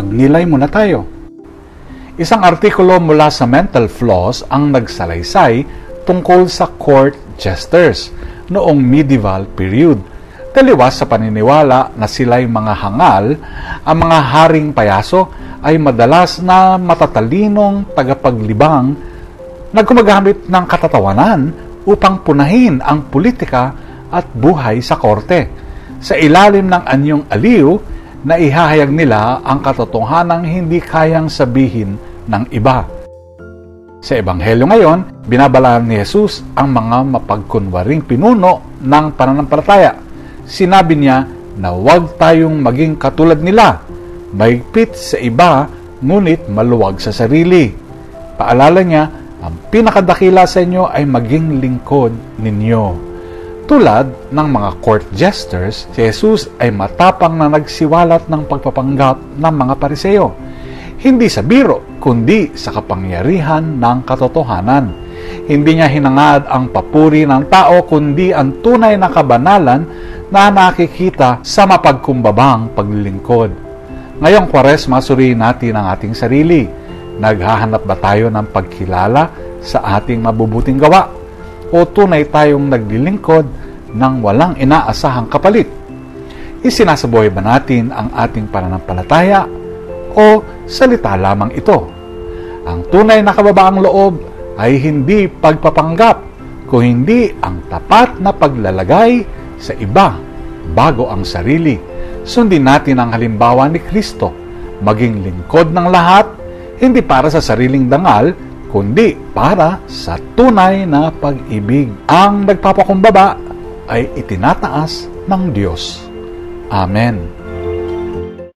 Magnilay muna tayo. Isang artikulo mula sa Mental Floss ang nagsalaysay tungkol sa court jesters noong medieval period. Taliwas sa paniniwala na sila'y mga hangal, ang mga haring payaso ay madalas na matatalinong tagapaglibang na gumagamit ng katatawanan upang punahin ang politika at buhay sa korte. Sa ilalim ng anyong aliw, na ihahayag nila ang katotohanang hindi kayang sabihin ng iba. Sa Ebanghelyo ngayon, binabalaan ni Jesus ang mga mapagkunwaring pinuno ng pananampalataya. Sinabi niya na huwag tayong maging katulad nila, mahigpit sa iba, ngunit maluwag sa sarili. Paalala niya, ang pinakadakila sa inyo ay maging lingkod ninyo. Tulad ng mga court jesters, si Jesus ay matapang na nagsiwalat ng pagpapanggap ng mga Pariseo. Hindi sa biro, kundi sa kapangyarihan ng katotohanan. Hindi niya hinangad ang papuri ng tao, kundi ang tunay na kabanalan na nakikita sa mapagkumbabang paglilingkod. Ngayong Kwaresma, suriin natin ang ating sarili. Naghahanap ba tayo ng pagkilala sa ating mabubuting gawa? O tunay tayong naglilingkod ng walang inaasahang kapalit? Isinasabuhay ba natin ang ating pananampalataya o salita lamang ito? Ang tunay na kababaang loob ay hindi pagpapanggap, kung hindi ang tapat na paglalagay sa iba bago ang sarili. Sundin natin ang halimbawa ni Kristo, maging lingkod ng lahat, hindi para sa sariling dangal, kundi para sa tunay na pag-ibig. Ang nagpapakumbaba ay itinataas ng Diyos. Amen.